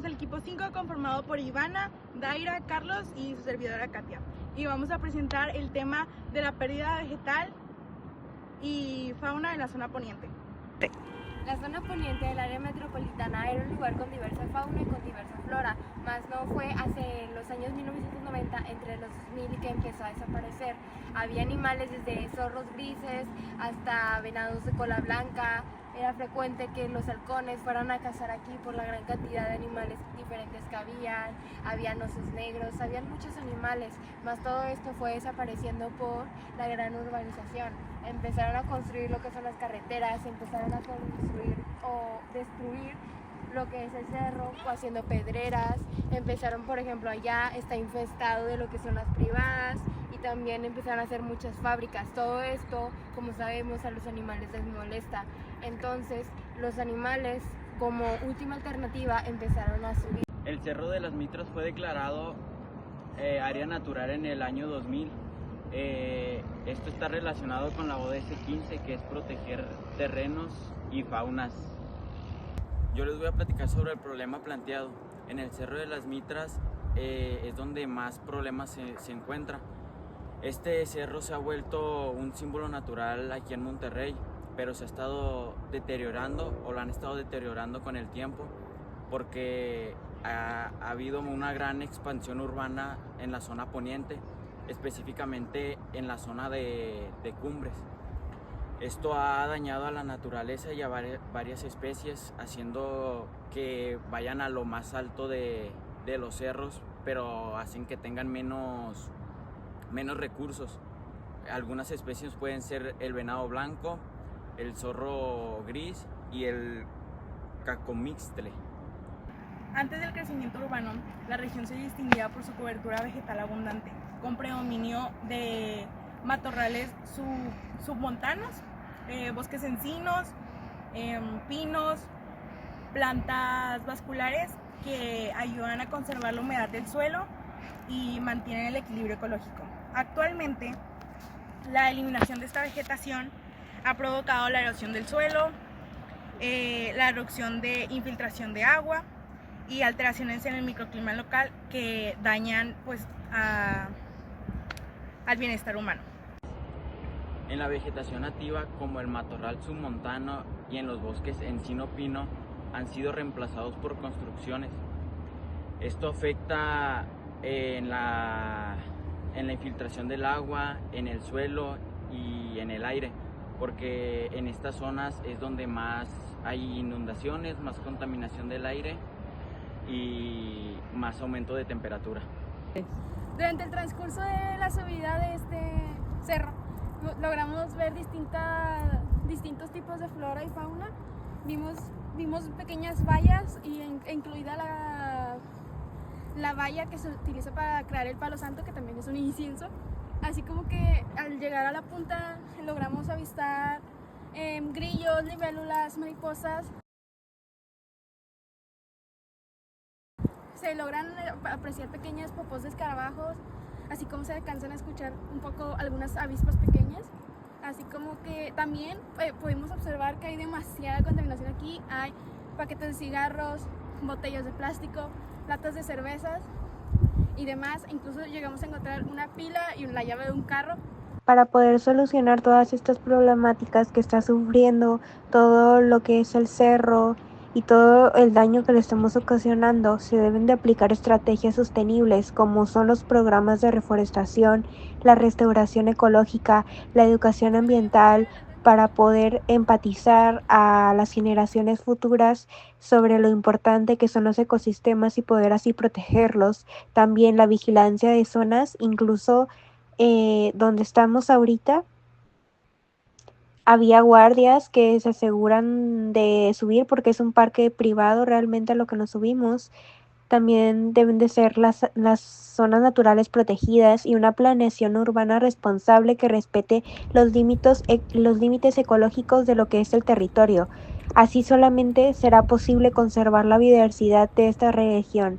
somos el equipo 5 conformado por Ivana, Daira, Carlos y su servidora Katia. Y vamos a presentar el tema de la pérdida vegetal y fauna en la zona poniente. La zona poniente del área metropolitana era un lugar con diversa fauna y con diversa flora, mas no fue hace los años 1990, entre los 2000, que empezó a desaparecer. Había animales desde zorros grises hasta venados de cola blanca. Era frecuente que los halcones fueran a cazar aquí por la gran cantidad de animales diferentes que habían osos negros, habían muchos animales, mas todo esto fue desapareciendo por la gran urbanización. Empezaron a construir lo que son las carreteras, empezaron a construir o destruir lo que es el cerro, haciendo pedreras. Empezaron, por ejemplo, allá está infestado de lo que son las privadas, y también empezaron a hacer muchas fábricas. Todo esto, como sabemos, a los animales les molesta. Entonces, los animales, como última alternativa, empezaron a subir. El Cerro de las Mitras fue declarado área natural en el año 2000. Esto está relacionado con la ODS 15, que es proteger terrenos y faunas. Yo les voy a platicar sobre el problema planteado. En el Cerro de las Mitras es donde más problemas se encuentra. Este cerro se ha vuelto un símbolo natural aquí en Monterrey, pero se ha estado deteriorando, o lo han estado deteriorando con el tiempo, porque ha habido una gran expansión urbana en la zona poniente, específicamente en la zona de Cumbres. Esto ha dañado a la naturaleza y a varias especies, haciendo que vayan a lo más alto de los cerros, pero hacen que tengan menos recursos. Algunas especies pueden ser el venado blanco, el zorro gris y el cacomixtle. Antes del crecimiento urbano, la región se distinguía por su cobertura vegetal abundante, con predominio de matorrales submontanos, bosques encinos, pinos, plantas vasculares que ayudan a conservar la humedad del suelo y mantienen el equilibrio ecológico. Actualmente, la eliminación de esta vegetación ha provocado la erosión del suelo, la erupción de infiltración de agua y alteraciones en el microclima local que dañan al bienestar humano. En la vegetación nativa, como el matorral submontano y en los bosques encino-pino, han sido reemplazados por construcciones. Esto afecta en la infiltración del agua, en el suelo y en el aire, porque en estas zonas es donde más hay inundaciones, más contaminación del aire y más aumento de temperatura. Durante el transcurso de la subida de este cerro, logramos ver distintos tipos de flora y fauna. Vimos pequeñas vallas, incluida la valla que se utiliza para crear el palo santo, que también es un incienso. Así como que al llegar a la punta logramos avistar grillos, libélulas, mariposas. Se logran apreciar pequeñas popos de escarabajos, así como se alcanzan a escuchar un poco algunas avispas pequeñas. Así como que también pudimos observar que hay demasiada contaminación aquí. Hay paquetes de cigarros, botellas de plástico, latas de cervezas y demás. Incluso llegamos a encontrar una pila y la llave de un carro. Para poder solucionar todas estas problemáticas que está sufriendo todo lo que es el cerro y todo el daño que le estamos ocasionando, se deben de aplicar estrategias sostenibles como son los programas de reforestación, la restauración ecológica, la educación ambiental, para poder empatizar a las generaciones futuras sobre lo importante que son los ecosistemas y poder así protegerlos. También la vigilancia de zonas, incluso donde estamos ahorita, había guardias que se aseguran de subir porque es un parque privado realmente a lo que nos subimos. También deben de ser las zonas naturales protegidas y una planeación urbana responsable que respete los límites ecológicos de lo que es el territorio. Así solamente será posible conservar la biodiversidad de esta región.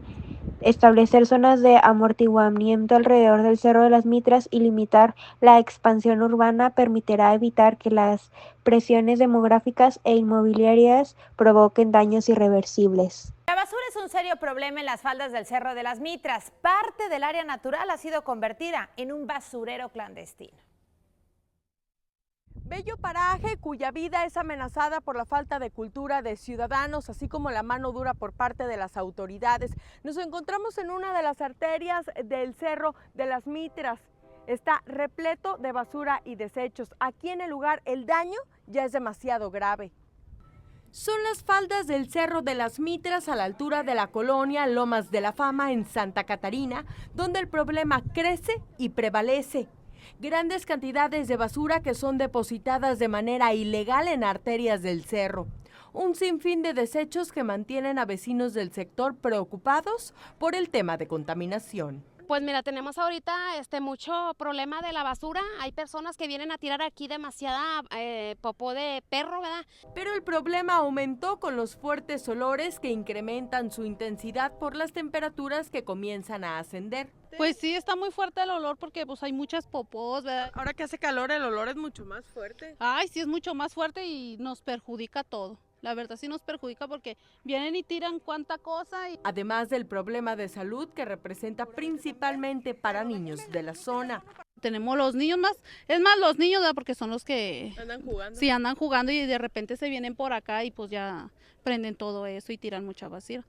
establecer zonas de amortiguamiento alrededor del Cerro de las Mitras y limitar la expansión urbana permitirá evitar que las presiones demográficas e inmobiliarias provoquen daños irreversibles. La basura es un serio problema en las faldas del Cerro de las Mitras. Parte del área natural ha sido convertida en un basurero clandestino. Bello paraje cuya vida es amenazada por la falta de cultura de ciudadanos, así como la mano dura por parte de las autoridades. Nos encontramos en una de las arterias del Cerro de las Mitras. Está repleto de basura y desechos. Aquí en el lugar el daño ya es demasiado grave. Son las faldas del Cerro de las Mitras a la altura de la colonia Lomas de la Fama en Santa Catarina, donde el problema crece y prevalece. Grandes cantidades de basura que son depositadas de manera ilegal en arterias del cerro. Un sinfín de desechos que mantienen a vecinos del sector preocupados por el tema de contaminación. Pues mira, tenemos ahorita mucho problema de la basura. Hay personas que vienen a tirar aquí demasiada popó de perro, ¿verdad? Pero el problema aumentó con los fuertes olores que incrementan su intensidad por las temperaturas que comienzan a ascender. Pues sí, está muy fuerte el olor porque pues hay muchas popós, ¿verdad? Ahora que hace calor el olor es mucho más fuerte. Ay, sí es mucho más fuerte y nos perjudica todo. La verdad sí nos perjudica porque vienen y tiran cuánta cosa. Además del problema de salud que representa principalmente para niños de la zona. Tenemos los niños los niños, ¿verdad? Porque son los que andan jugando. Sí, andan jugando y de repente se vienen por acá y pues ya prenden todo eso y tiran mucha basura.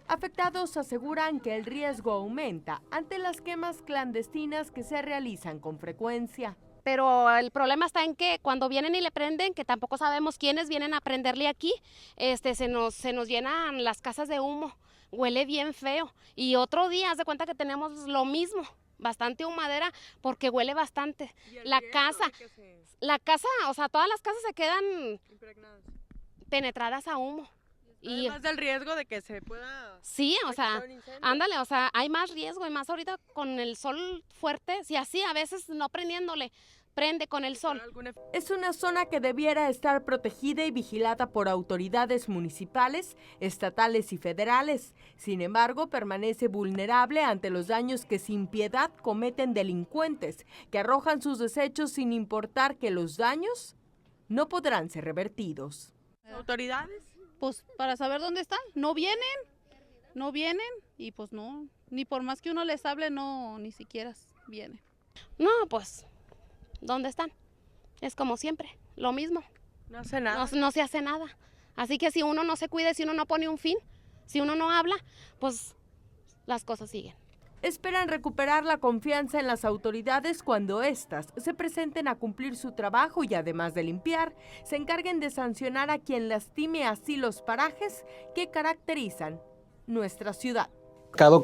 Afectados aseguran que el riesgo aumenta ante las quemas clandestinas que se realizan con frecuencia. Pero el problema está en que cuando vienen y le prenden, que tampoco sabemos quiénes vienen a prenderle aquí, se nos llenan las casas de humo, huele bien feo. Y otro día, haz de cuenta que tenemos lo mismo, bastante humadera, porque huele bastante. La casa, o sea, todas las casas se quedan penetradas a humo. Y además del riesgo de que se pueda... Sí, o sea, ándale, o sea, hay más riesgo y más ahorita con el sol fuerte, si así a veces no prendiéndole, prende con el sol. Es una zona que debiera estar protegida y vigilada por autoridades municipales, estatales y federales. Sin embargo, permanece vulnerable ante los daños que sin piedad cometen delincuentes, que arrojan sus desechos sin importar que los daños no podrán ser revertidos. ¿Autoridades? Pues para saber dónde están, no vienen y pues no, ni por más que uno les hable, no, ni siquiera vienen. No, pues, ¿dónde están? Es como siempre, lo mismo. No hace nada. No se hace nada. Así que si uno no se cuida, si uno no pone un fin, si uno no habla, pues las cosas siguen. Esperan recuperar la confianza en las autoridades cuando éstas se presenten a cumplir su trabajo y además de limpiar, se encarguen de sancionar a quien lastime así los parajes que caracterizan nuestra ciudad.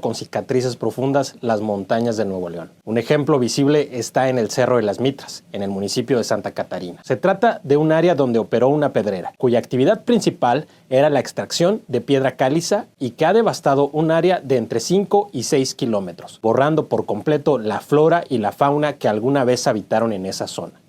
Con cicatrices profundas las montañas de Nuevo León. Un ejemplo visible está en el Cerro de las Mitras, en el municipio de Santa Catarina. Se trata de un área donde operó una pedrera, cuya actividad principal era la extracción de piedra caliza y que ha devastado un área de entre 5 y 6 kilómetros, borrando por completo la flora y la fauna que alguna vez habitaron en esa zona.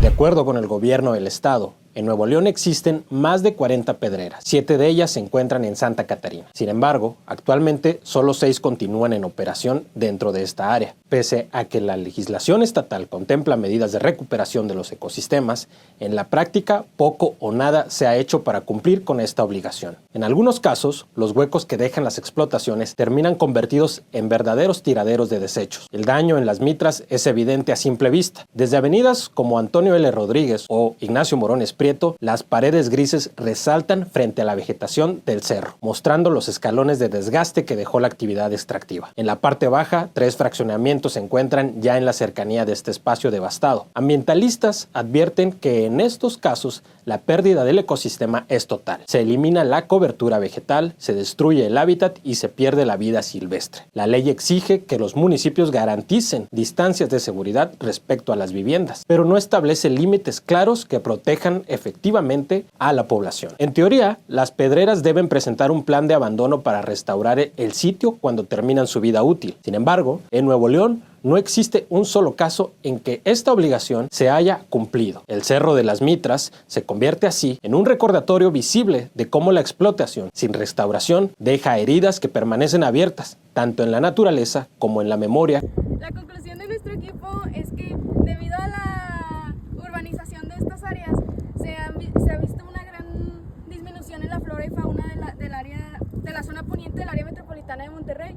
De acuerdo con el gobierno del estado, en Nuevo León existen más de 40 pedreras, 7 de ellas se encuentran en Santa Catarina. Sin embargo, actualmente solo 6 continúan en operación dentro de esta área. Pese a que la legislación estatal contempla medidas de recuperación de los ecosistemas, en la práctica poco o nada se ha hecho para cumplir con esta obligación. En algunos casos, los huecos que dejan las explotaciones terminan convertidos en verdaderos tiraderos de desechos. El daño en las mitras es evidente a simple vista. Desde avenidas como Antonio L. Rodríguez o Ignacio Morones Prieto, las paredes grises resaltan frente a la vegetación del cerro, mostrando los escalones de desgaste que dejó la actividad extractiva. En la parte baja, 3 fraccionamientos se encuentran ya en la cercanía de este espacio devastado. Ambientalistas advierten que en estos casos la pérdida del ecosistema es total. Se elimina la cobertura vegetal, se destruye el hábitat y se pierde la vida silvestre. La ley exige que los municipios garanticen distancias de seguridad respecto a las viviendas, pero no establece límites claros que protejan efectivamente a la población. En teoría, las pedreras deben presentar un plan de abandono para restaurar el sitio cuando terminan su vida útil. Sin embargo, en Nuevo León no existe un solo caso en que esta obligación se haya cumplido. El Cerro de las Mitras se convierte así en un recordatorio visible de cómo la explotación sin restauración deja heridas que permanecen abiertas tanto en la naturaleza como en la memoria. La conclusión de nuestro equipo es que debido a la urbanización de estas áreas se ha visto una gran disminución en la flora y fauna de la zona poniente del área metropolitana de Monterrey.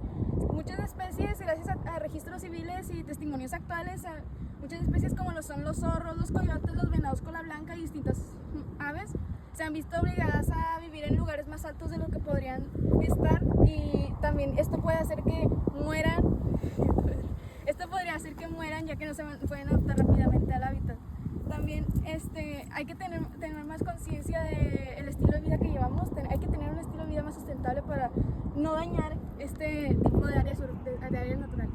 Muchas especies, gracias a registros civiles y testimonios actuales, muchas especies como lo son los zorros, los coyotes, los venados cola blanca y distintas aves, se han visto obligadas a vivir en lugares más altos de lo que podrían estar, y también esto puede hacer que mueran. Esto podría hacer que mueran, ya que no se pueden adaptar rápidamente al hábitat. También hay que tener más conciencia del estilo de vida que llevamos. Hay que tener un estilo de vida más sustentable para no dañar este tipo de áreas naturales.